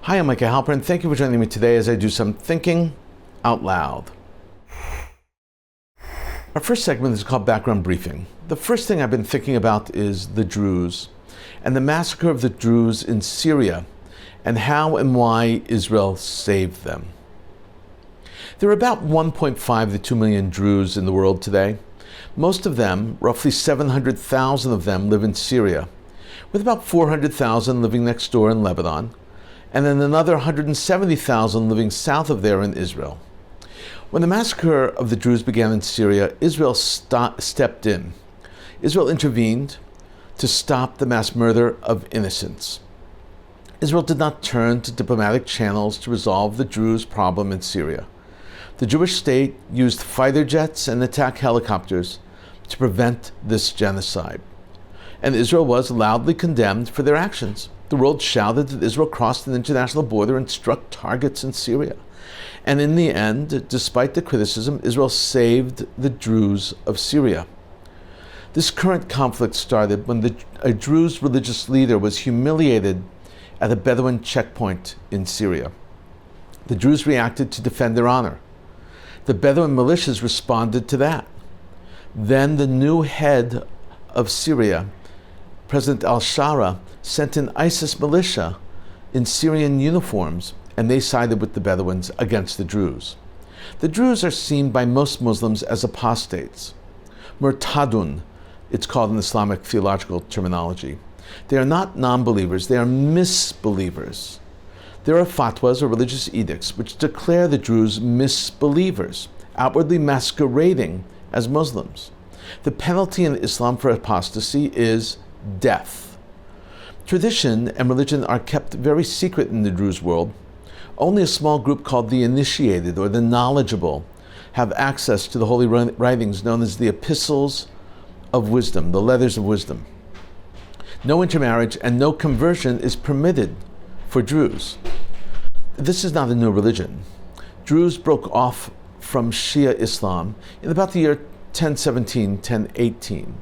Hi, I'm Micah Halpern. Thank you for joining me today as I do some thinking out loud. Our first segment is called Background Briefing. The first thing I've been thinking about is the Druze and the massacre of the Druze in Syria and how and why Israel saved them. There are about 1.5 to 2 million Druze in the world today. Most of them, roughly 700,000 of them, live in Syria, with about 400,000 living next door in Lebanon, and then another 170,000 living south of there in Israel. When the massacre of the Druze began in Syria, Israel stepped in. Israel intervened to stop the mass murder of innocents. Israel did not turn to diplomatic channels to resolve the Druze problem in Syria. The Jewish state used fighter jets and attack helicopters to prevent this genocide. And Israel was loudly condemned for their actions. The world shouted that Israel crossed an international border and struck targets in Syria. And in the end, despite the criticism, Israel saved the Druze of Syria. This current conflict started when a Druze religious leader was humiliated at a Bedouin checkpoint in Syria. The Druze reacted to defend their honor. The Bedouin militias responded to that. Then the new head of Syria, President al-Shara, sent an ISIS militia in Syrian uniforms, and they sided with the Bedouins against the Druze. The Druze are seen by most Muslims as apostates. Murtadun, it's called in Islamic theological terminology. They are not non-believers, they are misbelievers. There are fatwas or religious edicts which declare the Druze misbelievers, outwardly masquerading as Muslims. The penalty in Islam for apostasy is death. Tradition and religion are kept very secret in the Druze world. Only a small group called the initiated or the knowledgeable have access to the holy writings known as the epistles of wisdom, the letters of wisdom. No intermarriage and no conversion is permitted for Druze. This is not a new religion. Druze broke off from Shia Islam in about the year 1017, 1018.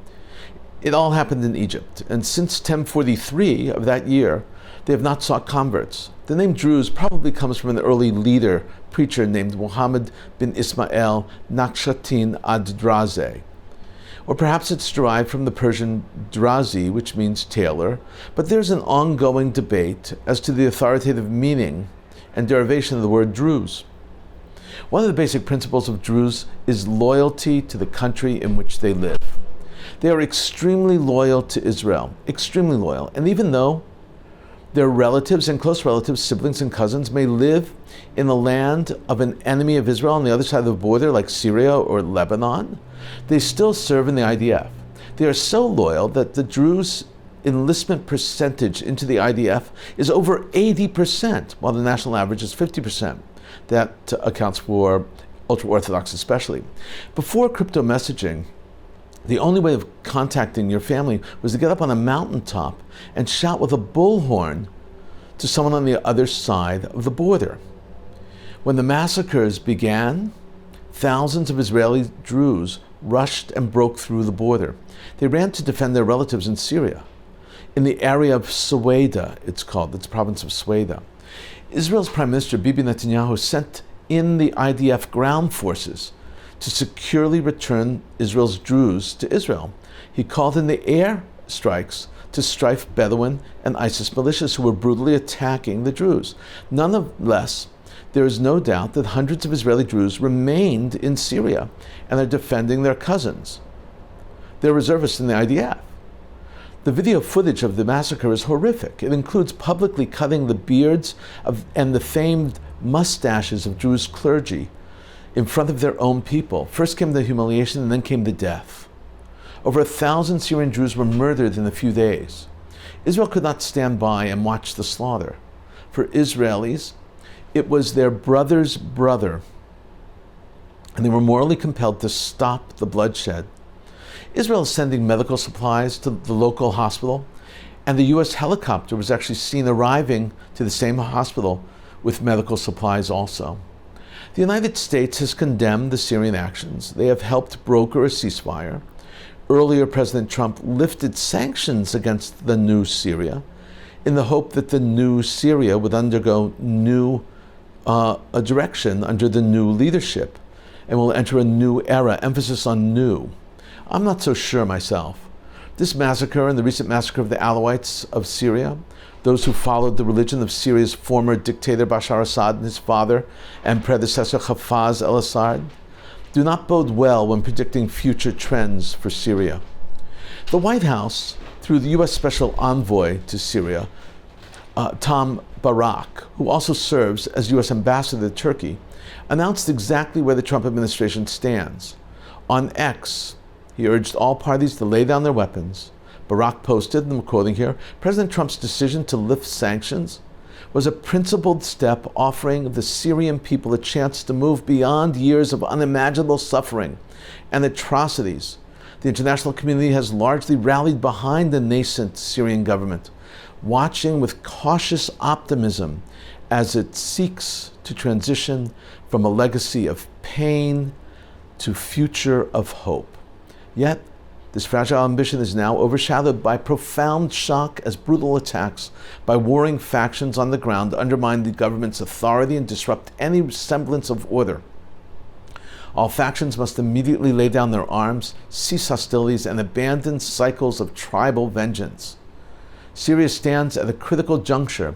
It all happened in Egypt, and since 1043 of that year, they have not sought converts. The name Druze probably comes from an early leader, preacher named Muhammad bin Ismail Naqshband ad-Druze. Or perhaps it's derived from the Persian Drazi, which means tailor, but there's an ongoing debate as to the authoritative meaning and derivation of the word Druze. One of the basic principles of Druze is loyalty to the country in which they live. They are extremely loyal to Israel, extremely loyal. And even though their relatives and close relatives, siblings and cousins, may live in the land of an enemy of Israel on the other side of the border, like Syria or Lebanon, they still serve in the IDF. They are so loyal that the Druze enlistment percentage into the IDF is over 80%, while the national average is 50%. That accounts for ultra-Orthodox especially. Before crypto messaging, the only way of contacting your family was to get up on a mountaintop and shout with a bullhorn to someone on the other side of the border. When the massacres began, thousands of Israeli Druze rushed and broke through the border. They ran to defend their relatives in Syria, in the area of Suwaida, it's called, it's the province of Suwaida. Israel's Prime Minister Bibi Netanyahu sent in the IDF ground forces to securely return Israel's Druze to Israel. He called in the air strikes to strike Bedouin and ISIS militias who were brutally attacking the Druze. Nonetheless, there is no doubt that hundreds of Israeli Druze remained in Syria and are defending their cousins. They're reservists in the IDF. The video footage of the massacre is horrific. It includes publicly cutting the beards and the famed mustaches of Druze clergy in front of their own people. First came the humiliation and then came the death. Over 1,000 Syrian Druze were murdered in a few days. Israel could not stand by and watch the slaughter. For Israelis, it was their brother's brother, and they were morally compelled to stop the bloodshed. Israel is sending medical supplies to the local hospital, and the U.S. helicopter was actually seen arriving to the same hospital with medical supplies also. The United States has condemned the Syrian actions. They have helped broker a ceasefire. Earlier, President Trump lifted sanctions against the new Syria. in the hope that the new Syria would undergo a direction under the new leadership and will enter a new era, emphasis on new. I'm not so sure myself. This massacre and the recent massacre of the Alawites of Syria, those who followed the religion of Syria's former dictator Bashar Assad and his father and predecessor Hafez al-Assad, do not bode well when predicting future trends for Syria. The White House, through the U.S. Special Envoy to Syria, Tom Barak, who also serves as U.S. Ambassador to Turkey, announced exactly where the Trump administration stands. On X, he urged all parties to lay down their weapons. Barak posted, and I'm quoting here, President Trump's decision to lift sanctions was a principled step offering the Syrian people a chance to move beyond years of unimaginable suffering and atrocities. The international community has largely rallied behind the nascent Syrian government, watching with cautious optimism as it seeks to transition from a legacy of pain to future of hope. Yet, this fragile ambition is now overshadowed by profound shock as brutal attacks by warring factions on the ground undermine the government's authority and disrupt any semblance of order. All factions must immediately lay down their arms, cease hostilities, and abandon cycles of tribal vengeance. Syria stands at a critical juncture.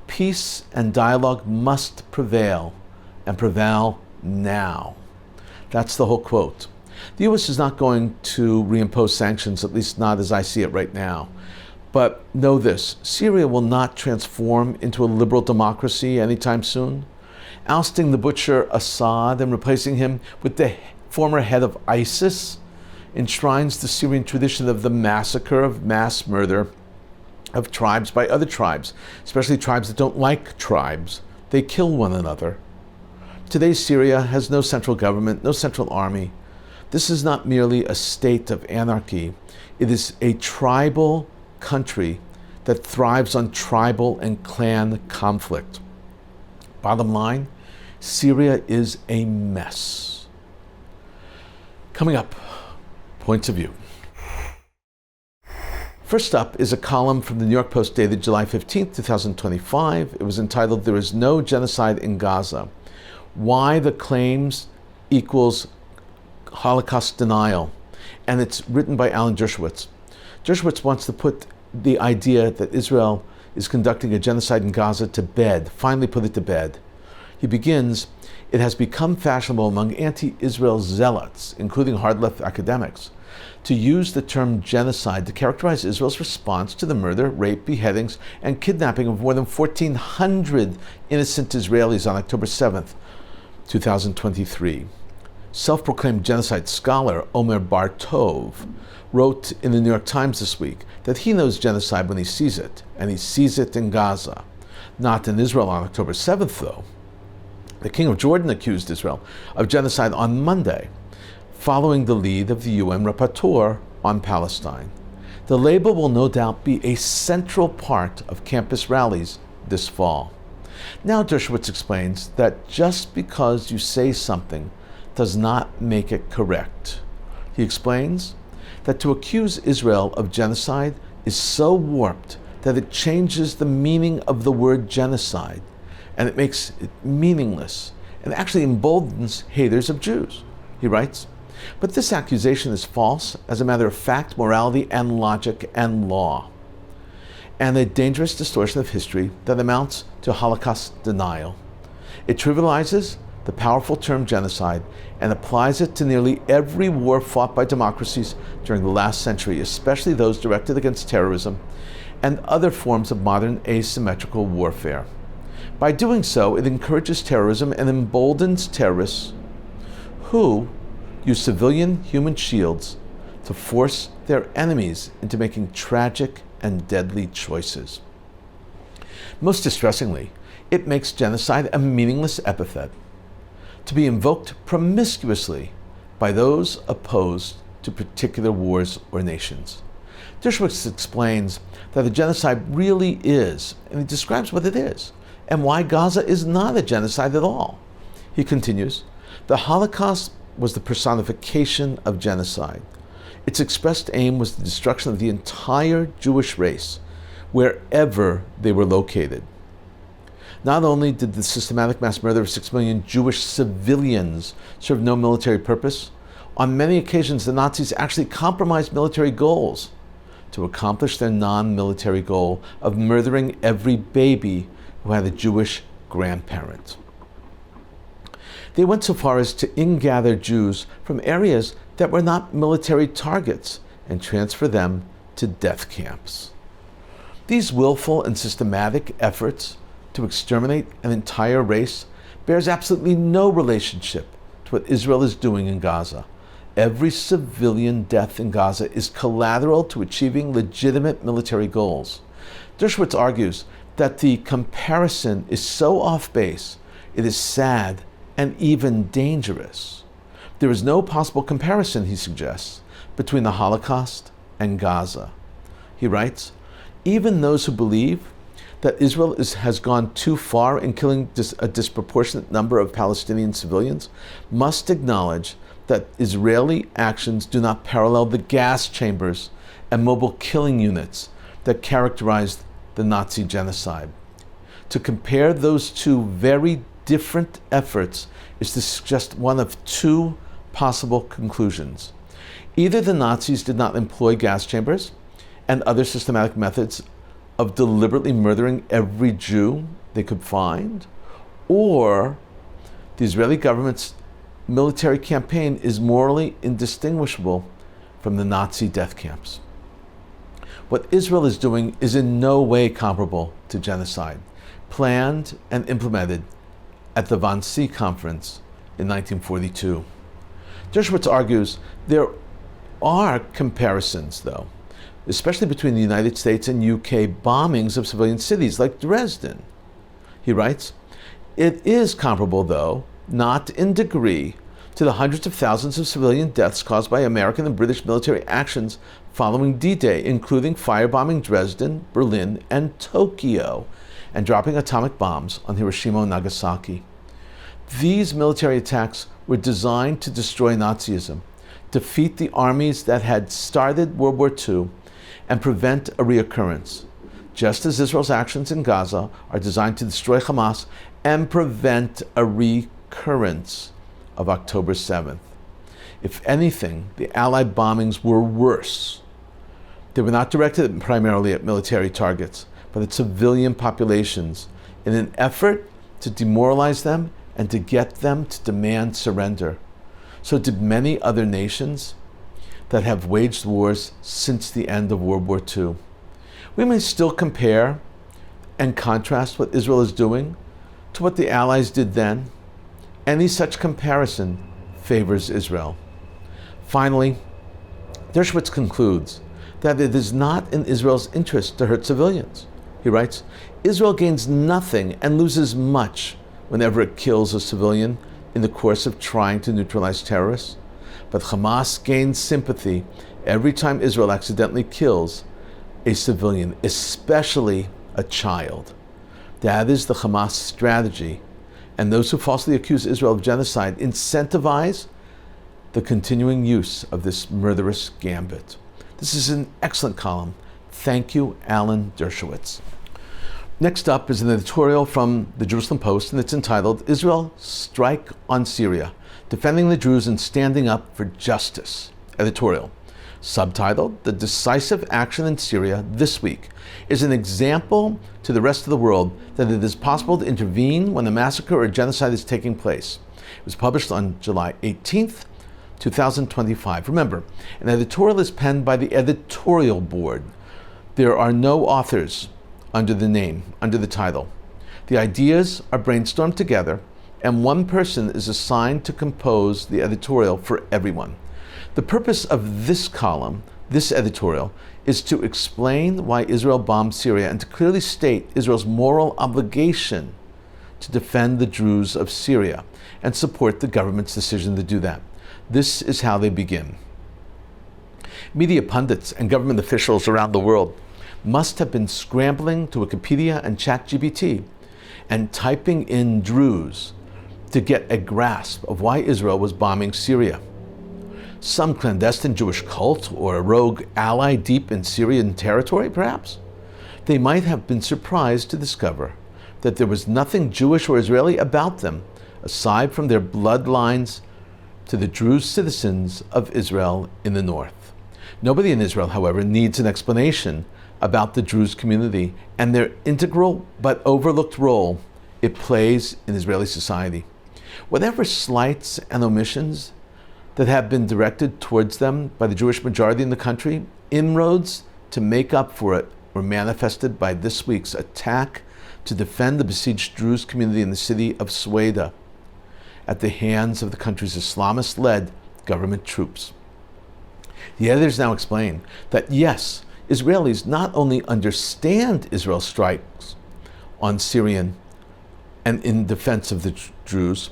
Peace and dialogue must prevail, and prevail now. That's the whole quote. The U.S. is not going to reimpose sanctions, at least not as I see it right now. But know this, Syria will not transform into a liberal democracy anytime soon. Ousting the butcher Assad and replacing him with the former head of ISIS enshrines the Syrian tradition of the massacre of mass murder of tribes by other tribes, especially tribes that don't like tribes. They kill one another. Today's Syria has no central government, no central army. This is not merely a state of anarchy. It is a tribal country that thrives on tribal and clan conflict. Bottom line, Syria is a mess. Coming up, points of view. First up is a column from the New York Post dated July 15, 2025. It was entitled, "There is no genocide in Gaza. Why the claims equals Holocaust denial," and it's written by Alan Dershowitz. Dershowitz wants to put the idea that Israel is conducting a genocide in Gaza to bed, finally put it to bed. He begins, "It has become fashionable among anti-Israel zealots, including hard-left academics, to use the term genocide to characterize Israel's response to the murder, rape, beheadings, and kidnapping of more than 1,400 innocent Israelis on October 7th, 2023. Self-proclaimed genocide scholar Omer Bar-Tov wrote in the New York Times this week that he knows genocide when he sees it, and he sees it in Gaza. Not in Israel on October 7th, though. The King of Jordan accused Israel of genocide on Monday, following the lead of the UN Rapporteur on Palestine. The label will no doubt be a central part of campus rallies this fall. Now Dershowitz explains that just because you say something does not make it correct. He explains that to accuse Israel of genocide is so warped that it changes the meaning of the word genocide, and it makes it meaningless, and actually emboldens haters of Jews. He writes, "But this accusation is false as a matter of fact, morality, and logic, and law, and a dangerous distortion of history that amounts to Holocaust denial. It trivializes the powerful term genocide and applies it to nearly every war fought by democracies during the last century, especially those directed against terrorism and other forms of modern asymmetrical warfare. By doing so, it encourages terrorism and emboldens terrorists who use civilian human shields to force their enemies into making tragic and deadly choices. Most distressingly, it makes genocide a meaningless epithet to be invoked promiscuously by those opposed to particular wars or nations." Dershowitz explains that a genocide really is, and he describes what it is, and why Gaza is not a genocide at all. He continues, "The Holocaust was the personification of genocide. Its expressed aim was the destruction of the entire Jewish race, wherever they were located. Not only did the systematic mass murder of 6 million Jewish civilians serve no military purpose, on many occasions the Nazis actually compromised military goals to accomplish their non-military goal of murdering every baby who had a Jewish grandparent. They went so far as to ingather Jews from areas that were not military targets and transfer them to death camps. These willful and systematic efforts to exterminate an entire race bears absolutely no relationship to what Israel is doing in Gaza. Every civilian death in Gaza is collateral to achieving legitimate military goals. Dershowitz argues that the comparison is so off base, it is sad and even dangerous. There is no possible comparison, he suggests, between the Holocaust and Gaza. He writes, even those who believe that Israel has gone too far in killing a disproportionate number of Palestinian civilians must acknowledge that Israeli actions do not parallel the gas chambers and mobile killing units that characterized the Nazi genocide. To compare those two very different efforts is to suggest one of two possible conclusions. Either the Nazis did not employ gas chambers and other systematic methods of deliberately murdering every Jew they could find, or the Israeli government's military campaign is morally indistinguishable from the Nazi death camps. What Israel is doing is in no way comparable to genocide, planned and implemented at the Wannsee Conference in 1942. Dershowitz argues there are comparisons, though, especially between the United States and UK bombings of civilian cities like Dresden. He writes, it is comparable, though, not in degree, to the hundreds of thousands of civilian deaths caused by American and British military actions following D-Day, including firebombing Dresden, Berlin, and Tokyo, and dropping atomic bombs on Hiroshima and Nagasaki. These military attacks were designed to destroy Nazism, defeat the armies that had started World War II, and prevent a reoccurrence, just as Israel's actions in Gaza are designed to destroy Hamas and prevent a recurrence of October 7th. If anything, the Allied bombings were worse. They were not directed primarily at military targets, but at civilian populations in an effort to demoralize them and to get them to demand surrender. So did many other nations that have waged wars since the end of World War II. We may still compare and contrast what Israel is doing to what the Allies did then. Any such comparison favors Israel. Finally, Dershowitz concludes that it is not in Israel's interest to hurt civilians. He writes, Israel gains nothing and loses much whenever it kills a civilian in the course of trying to neutralize terrorists. But Hamas gains sympathy every time Israel accidentally kills a civilian, especially a child. That is the Hamas strategy. And those who falsely accuse Israel of genocide incentivize the continuing use of this murderous gambit. This is an excellent column. Thank you, Alan Dershowitz. Next up is an editorial from the Jerusalem Post, and it's entitled, Israel Strike on Syria, Defending the Druze and Standing Up for Justice. Editorial. Subtitled, The Decisive Action in Syria This Week is an example to the rest of the world that it is possible to intervene when a massacre or genocide is taking place. It was published on July 18th, 2025. Remember, an editorial is penned by the editorial board. There are no authors under the title. The ideas are brainstormed together, and one person is assigned to compose the editorial for everyone. The purpose of this column, this editorial, is to explain why Israel bombed Syria and to clearly state Israel's moral obligation to defend the Druze of Syria and support the government's decision to do that. This is how they begin. Media pundits and government officials around the world must have been scrambling to Wikipedia and ChatGPT and typing in Druze to get a grasp of why Israel was bombing Syria. Some clandestine Jewish cult or a rogue ally deep in Syrian territory, perhaps? they might have been surprised to discover that there was nothing Jewish or Israeli about them, aside from their bloodlines to the Druze citizens of Israel in the north. Nobody in Israel, however, needs an explanation about the Druze community and their integral but overlooked role it plays in Israeli society. Whatever slights and omissions that have been directed towards them by the Jewish majority in the country, inroads to make up for it were manifested by this week's attack to defend the besieged Druze community in the city of Sueda at the hands of the country's Islamist-led government troops. The editors now explain that yes, Israelis not only understand Israel's strikes on Syrian and in defense of the Druze,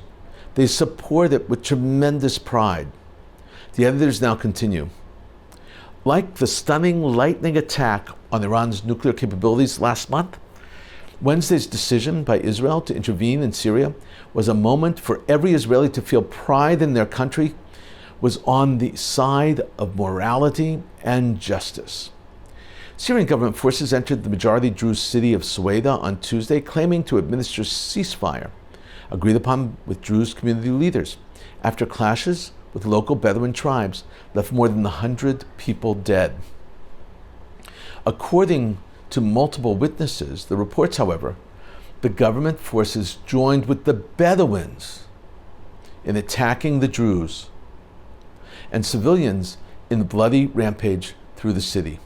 they support it with tremendous pride. The editors now continue. Like the stunning lightning attack on Iran's nuclear capabilities last month, Wednesday's decision by Israel to intervene in Syria was a moment for every Israeli to feel pride in their country was on the side of morality and justice. Syrian government forces entered the majority Druze city of Sueda on Tuesday, claiming to administer ceasefire, agreed upon with Druze community leaders, after clashes with local Bedouin tribes left more than 100 people dead. According to multiple witnesses, the reports, however, the government forces joined with the Bedouins in attacking the Druze and civilians in the bloody rampage through the city.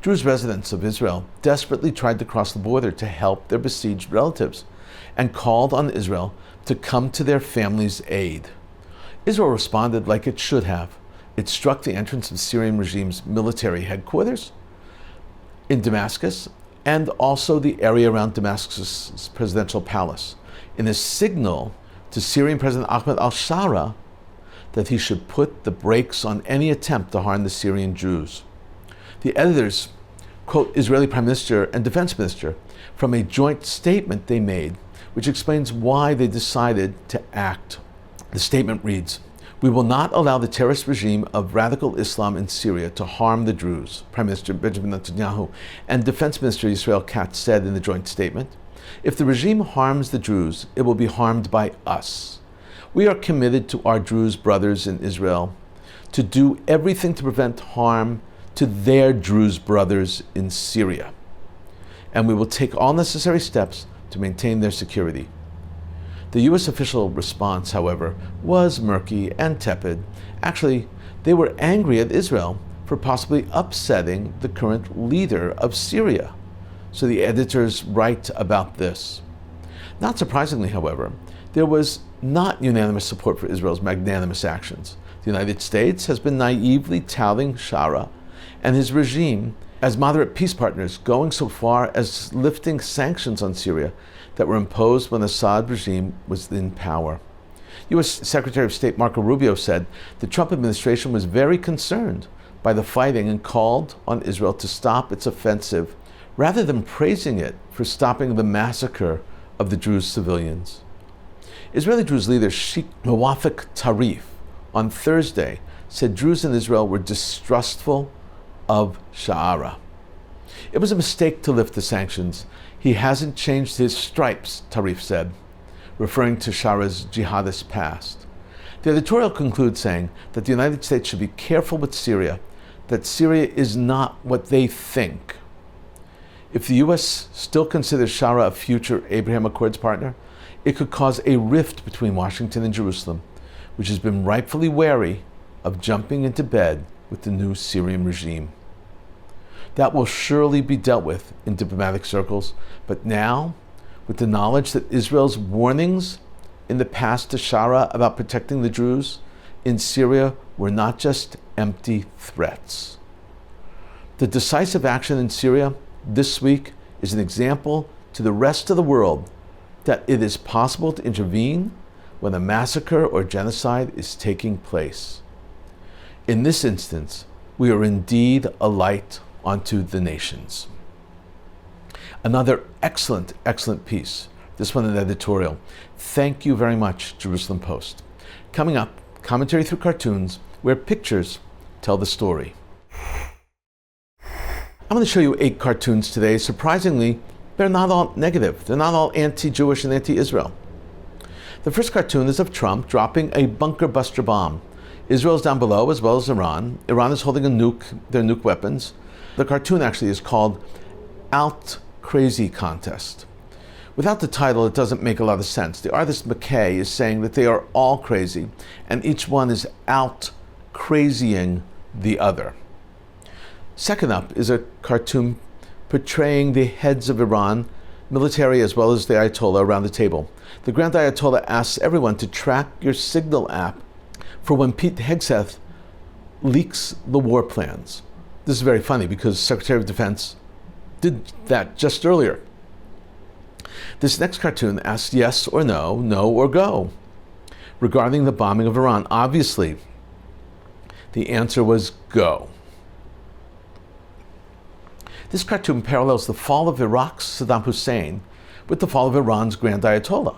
Druze residents of Israel desperately tried to cross the border to help their besieged relatives and called on Israel to come to their families' aid. Israel responded like it should have. It struck the entrance of the Syrian regime's military headquarters in Damascus and also the area around Damascus' presidential palace in a signal to Syrian President Ahmed al-Shara that he should put the brakes on any attempt to harm the Syrian Jews. The editors quote Israeli Prime Minister and Defense Minister from a joint statement they made, which explains why they decided to act. The statement reads, "We will not allow the terrorist regime of radical Islam in Syria to harm the Druze," Prime Minister Benjamin Netanyahu and Defense Minister Israel Katz said in the joint statement. "If the regime harms the Druze, it will be harmed by us. We are committed to our Druze brothers in Israel to do everything to prevent harm to their Druze brothers in Syria, and we will take all necessary steps to maintain their security." The U.S. official response, however, was murky and tepid. Actually, they were angry at Israel for possibly upsetting the current leader of Syria. So the editors write about this. Not surprisingly, however, there was not unanimous support for Israel's magnanimous actions. The United States has been naively touting Shara and his regime as moderate peace partners, going so far as lifting sanctions on Syria that were imposed when the Assad regime was in power. U.S. Secretary of State Marco Rubio said the Trump administration was very concerned by the fighting and called on Israel to stop its offensive rather than praising it for stopping the massacre of the Druze civilians. Israeli Druze leader Sheikh Mawafik Tarif on Thursday said Druze in Israel were distrustful of Shara. "It was a mistake to lift the sanctions. He hasn't changed his stripes," Tarif said, referring to Shara's jihadist past. The editorial concludes saying that the United States should be careful with Syria, that Syria is not what they think. If the U.S. still considers Shara a future Abraham Accords partner, it could cause a rift between Washington and Jerusalem, which has been rightfully wary of jumping into bed with the new Syrian regime. That will surely be dealt with in diplomatic circles, but now, with the knowledge that Israel's warnings in the past to Shara about protecting the Druze in Syria were not just empty threats. The decisive action in Syria this week is an example to the rest of the world that it is possible to intervene when a massacre or genocide is taking place. In this instance, we are indeed a light onto the nations. Another excellent piece, this one an editorial. Thank you very much, Jerusalem Post. Coming up, commentary through cartoons where pictures tell the story. I'm going to show you 8 cartoons today. Surprisingly, they're not all negative. They're not all anti-Jewish and anti-Israel. The first cartoon is of Trump dropping a bunker buster bomb. Israel's down below, as well as Iran. Iran is holding their nuke weapons. The cartoon actually is called Out Crazy Contest. Without the title, it doesn't make a lot of sense. The artist McKay is saying that they are all crazy, and each one is out crazying the other. Second up is a cartoon portraying the heads of Iran, military as well as the Ayatollah around the table. The Grand Ayatollah asks everyone to track your Signal app for when Pete Hegseth leaks the war plans. This is very funny because Secretary of Defense did that just earlier. This next cartoon asks yes or no, no or go, regarding the bombing of Iran. Obviously, the answer was go. This cartoon parallels the fall of Iraq's Saddam Hussein with the fall of Iran's Grand Ayatollah.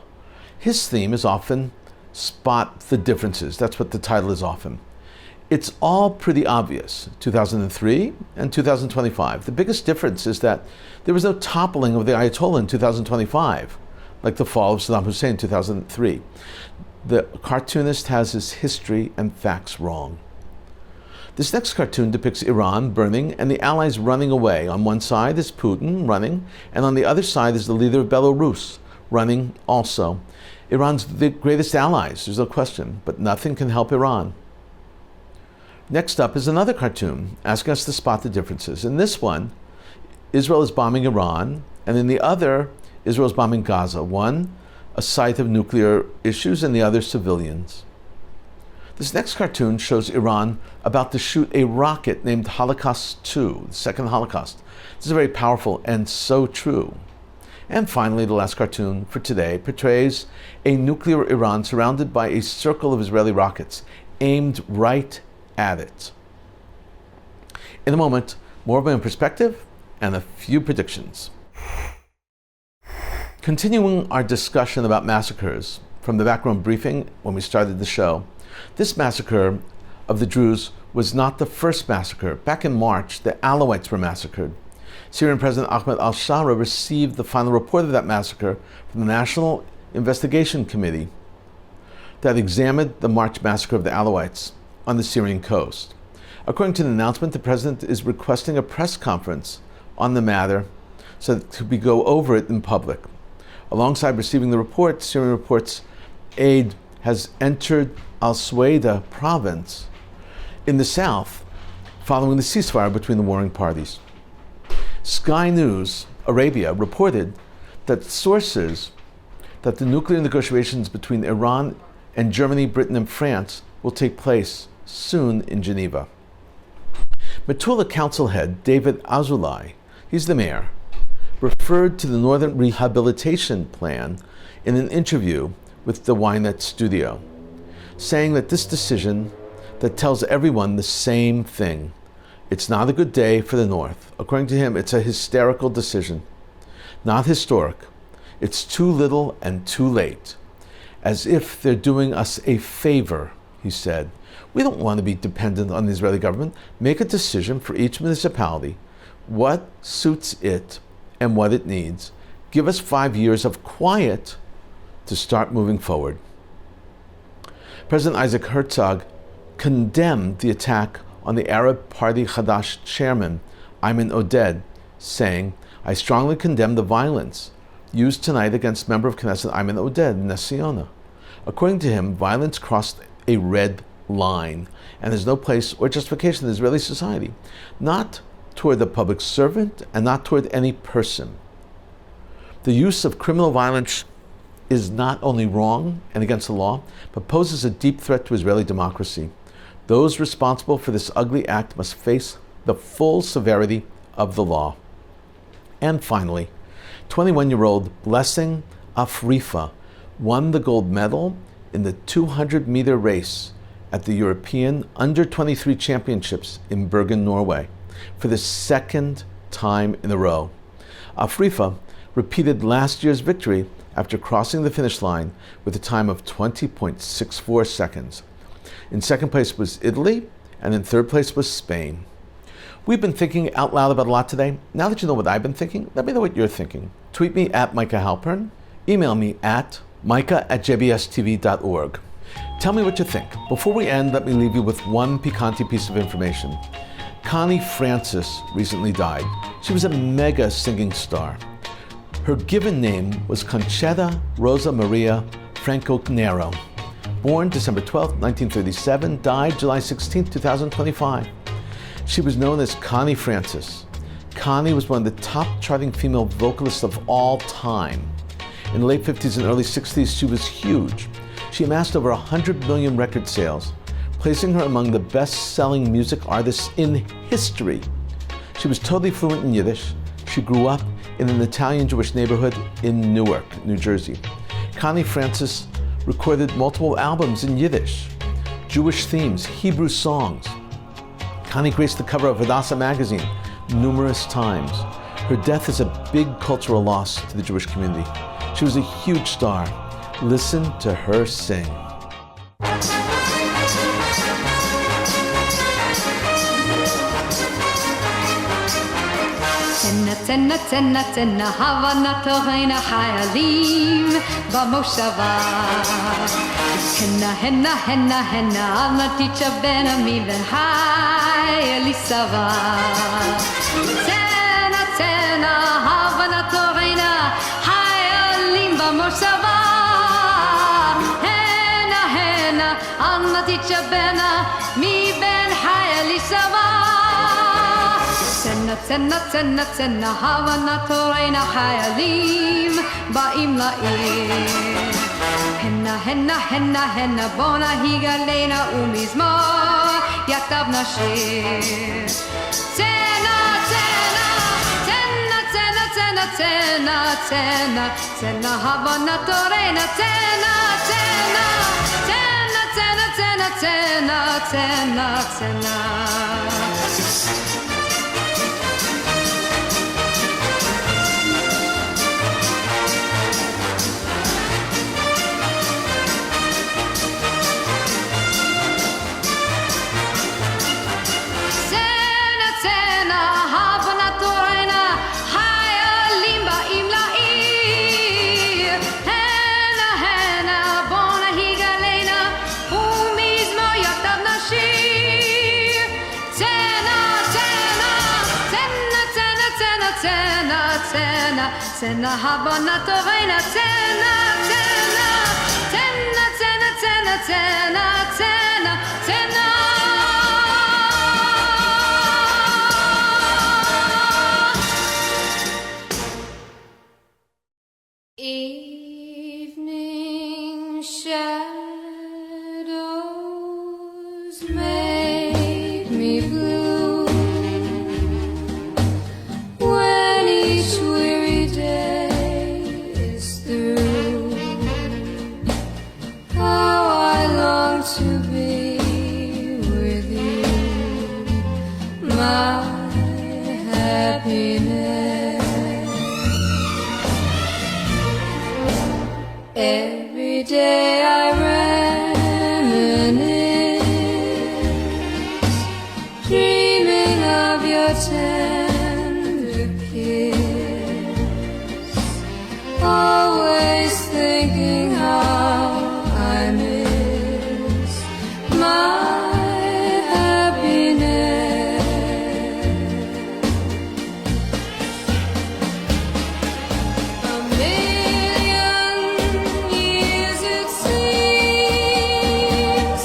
His theme is often spot the differences. That's what the title is often. It's all pretty obvious, 2003 and 2025. The biggest difference is that there was no toppling of the Ayatollah in 2025, like the fall of Saddam Hussein in 2003. The cartoonist has his history and facts wrong. This next cartoon depicts Iran burning and the Allies running away. On one side is Putin running, and on the other side is the leader of Belarus running also. Iran's the greatest allies, there's no question, but nothing can help Iran. Next up is another cartoon asking us to spot the differences. In this one, Israel is bombing Iran, and in the other, Israel is bombing Gaza. One, a site of nuclear issues, and the other, civilians. This next cartoon shows Iran about to shoot a rocket named Holocaust 2, the second Holocaust. This is very powerful and so true. And finally, the last cartoon for today portrays a nuclear Iran surrounded by a circle of Israeli rockets aimed right at it. In a moment, more of my own perspective and a few predictions. Continuing our discussion about massacres from the background briefing when we started the show, this massacre of the Druze was not the first massacre. Back in March, the Alawites were massacred. Syrian President Ahmed al-Shara received the final report of that massacre from the National Investigation Committee that examined the March massacre of the Alawites on the Syrian coast. According to the announcement, the president is requesting a press conference on the matter so that we go over it in public. Alongside receiving the report, Syrian reports aid has entered al-Suwaida province in the south following the ceasefire between the warring parties. Sky News Arabia reported that sources that the nuclear negotiations between Iran and Germany, Britain, and France will take place soon in Geneva. Metula Council head David Azoulay, he's the mayor, referred to the Northern Rehabilitation Plan in an interview with the Ynet studio, saying that this decision that tells everyone the same thing. It's not a good day for the North. According to him, it's a hysterical decision. Not historic. It's too little and too late. As if they're doing us a favor, he said. We don't want to be dependent on the Israeli government. Make a decision for each municipality, what suits it and what it needs. Give us 5 years of quiet to start moving forward. President Isaac Herzog condemned the attack on the Arab Party Hadash chairman, Ayman Oded, saying, I strongly condemn the violence used tonight against member of Knesset Ayman Oded in Ness Ziona. According to him, violence crossed a red line, and there's no place or justification in Israeli society, not toward the public servant and not toward any person. The use of criminal violence is not only wrong and against the law, but poses a deep threat to Israeli democracy. Those responsible for this ugly act must face the full severity of the law. And finally, 21-year-old Blessing Afrifa won the gold medal in the 200-meter race at the European Under-23 Championships in Bergen, Norway, for the second time in a row. Afrifa repeated last year's victory after crossing the finish line with a time of 20.64 seconds. In second place was Italy, and in third place was Spain. We've been thinking out loud about a lot today. Now that you know what I've been thinking, let me know what you're thinking. Tweet me at Micah Halpern. Email me at micah@jbstv.org. Tell me what you think. Before we end, let me leave you with one picante piece of information. Connie Francis recently died. She was a mega singing star. Her given name was Conchetta Rosa Maria Franco Nero. Born December 12, 1937, died July 16, 2025. She was known as Connie Francis. Connie was one of the top charting female vocalists of all time. In the late 50s and early 60s, she was huge. She amassed over 100 million record sales, placing her among the best-selling music artists in history. She was totally fluent in Yiddish. She grew up in an Italian Jewish neighborhood in Newark, New Jersey. Connie Francis recorded multiple albums in Yiddish, Jewish themes, Hebrew songs. Connie graced the cover of Hadassah magazine numerous times. Her death is a big cultural loss to the Jewish community. She was a huge star. Listen to her sing. צנע צנע צנע הבנתנו חיילים במושבה הנה הנה הנה המתיצ'ה בין מבן חיילי סבא צנע צנע הבנתנו חיילים במושבה הנה הנה המתיצ'ה בין מבן חיילי סבא צנע צנע צנע הבנתנו חיילים באים לעיר הנה הנה הנה הנה בוא נהיג עלינו ומזמור יחדיו נשיר צנע צנע צנע צנע צנע צנע צנע צנע הבנתנו צנע צנע צנע צנע צנע צנע צנע צנע צנע הבנתנו צנע צנע צנע צנע צנע צנע צנע צנע Evening shadows make me blue when each weary day is through. How I long to be with you, my happiness. Every day I reminisce, dreaming of your tender kiss, always thinking how I miss my happiness. A million years it seems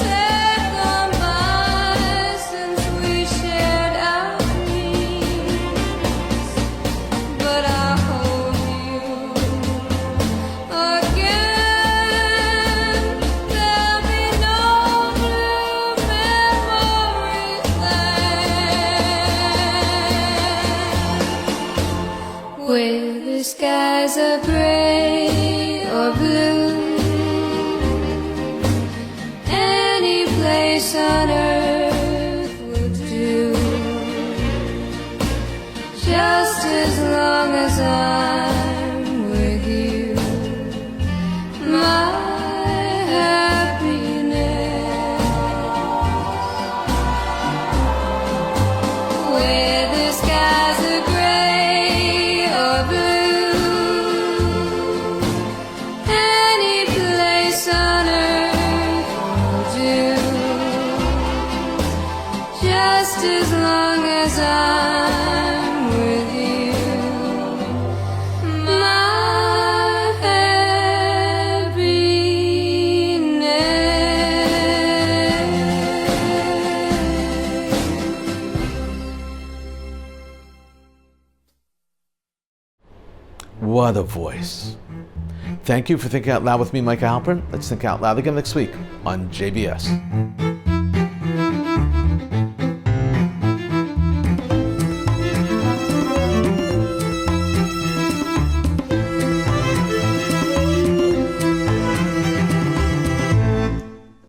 have gone by since we shared our dreams, but I hold you again. There'll be no blue memories left. Whether the skies are gray or blue, any place on earth will do, just as long as I'm with you, my happiness. Where What a voice. Thank you for thinking out loud with me, Micah Halpern. Let's think out loud again next week on JBS.